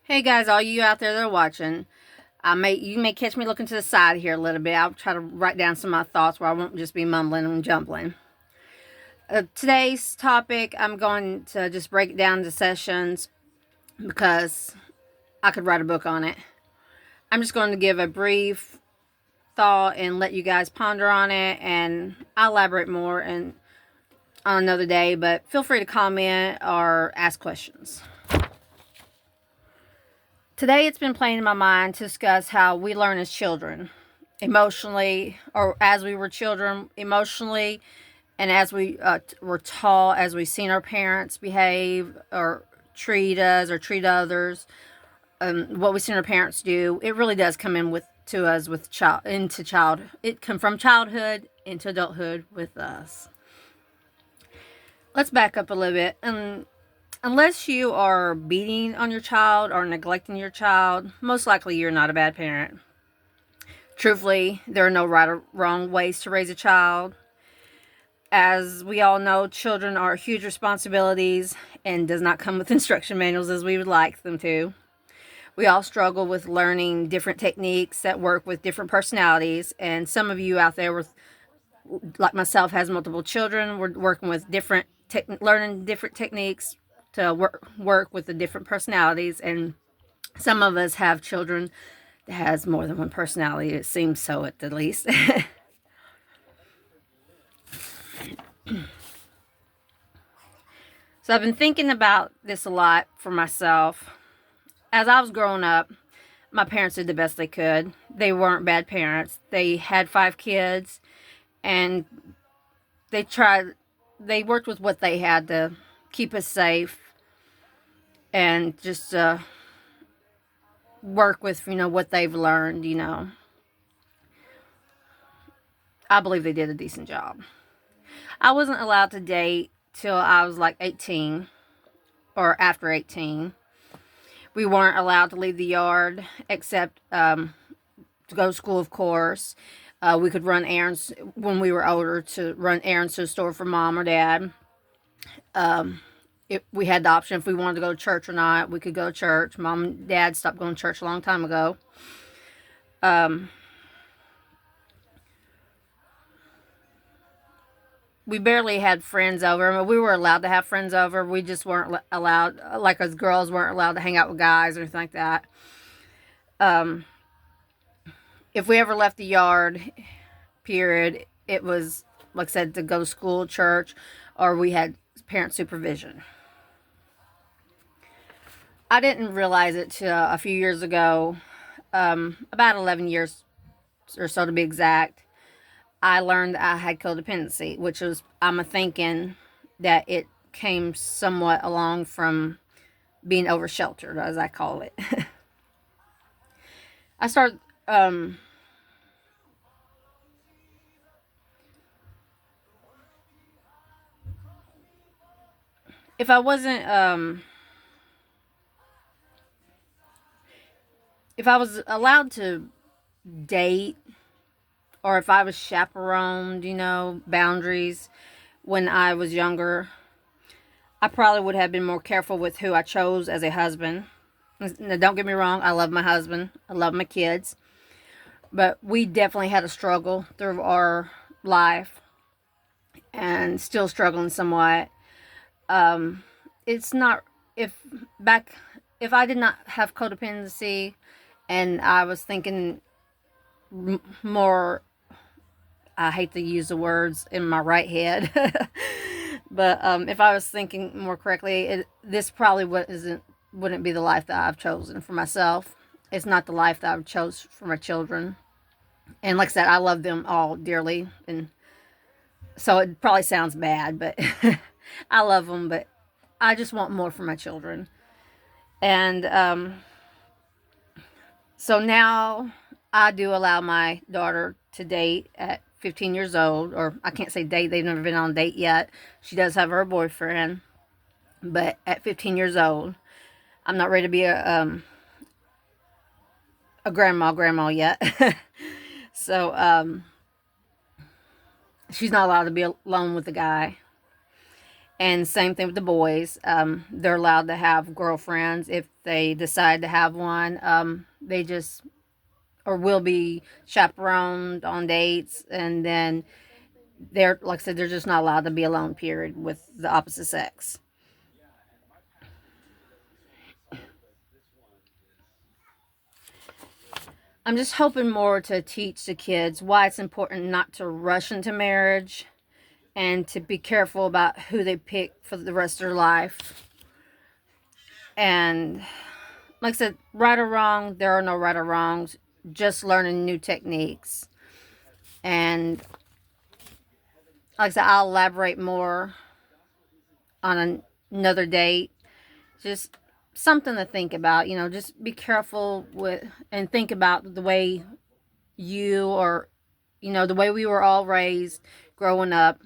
Hey guys, all you out there that are watching, you may catch me looking to the side here a little bit. I'll try to write down some of my thoughts where I won't just be mumbling and jumbling. Today's topic, I'm going to just break it down into sessions because I could write a book on it. I'm just going to give a brief thought and let you guys ponder on it, and I'll elaborate more on another day. But feel free to comment or ask questions. Today it's been playing in my mind to discuss how we learn as children, emotionally, or as we were children, emotionally, and as we were taught, as we've seen our parents behave or treat us or treat others, what we've seen our parents do. It really does come in with to us with child. It come from childhood into adulthood with us. Let's back up a little bit. Unless you are beating on your child or neglecting your child, most likely you're not a bad parent. Truthfully, there are no right or wrong ways to raise a child. As we all know, children are huge responsibilities and does not come with instruction manuals as we would like them to. We all struggle with learning different techniques that work with different personalities, and some of you out there with, like myself, has multiple children. We're working with learning different techniques to work with the different personalities, and some of us have children that has more than one personality. It seems so, at the least. So I've been thinking about this a lot for myself. As I was growing up, my parents did the best they could. They weren't bad parents. They had 5 kids, and they worked with what they had to keep us safe and just work with, what they've learned. I believe they did a decent job. I wasn't allowed to date till I was like 18 or after 18. We weren't allowed to leave the yard except to go to school, of course. We could run errands when we were older, to run errands to the store for mom or dad. We had the option if we wanted to go to church or not. We could go to church. Mom and dad stopped going to church a long time ago. We barely had friends over. I mean, we were allowed to have friends over. We just weren't allowed, like us girls weren't allowed to hang out with guys or anything like that. If we ever left the yard, period, it was, like I said, to go to school, church, or we had parent supervision. I didn't realize it till a few years ago, about 11 years or so to be exact. I learned that I had codependency, which was, I'm thinking that it came somewhat along from being over sheltered, as I call it. I started, if I wasn't, if I was allowed to date, or if I was chaperoned, boundaries when I was younger, I probably would have been more careful with who I chose as a husband. Now, don't get me wrong, I love my husband, I love my kids, but we definitely had a struggle through our life and still struggling somewhat. It's not, if back, if I did not have codependency and I was thinking more, I hate to use the words in my right head, but if I was thinking more correctly, this probably wouldn't be the life that I've chosen for myself. It's not the life that I've chose for my children. And like I said, I love them all dearly, and so it probably sounds bad, but I love them, but I just want more for my children. And so now I do allow my daughter to date at 15 years old, or I can't say date, they've never been on a date yet. She does have her boyfriend, but at 15 years old, I'm not ready to be a grandma yet. So she's not allowed to be alone with the guy. And same thing with the boys. They're allowed to have girlfriends if they decide to have one. They just or will be chaperoned on dates, and then they're like I said, they're just not allowed to be alone. Period with the opposite sex. I'm just hoping more to teach the kids why it's important not to rush into marriage and to be careful about who they pick for the rest of their life. And like I said, right or wrong, there are no right or wrongs, just learning new techniques. And like I said, I'll elaborate more on another date. Just something to think about, just be careful with and think about the way you or the way we were all raised growing up.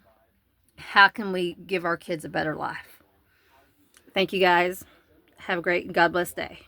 How can we give our kids a better life? Thank you guys. Have a great God bless day.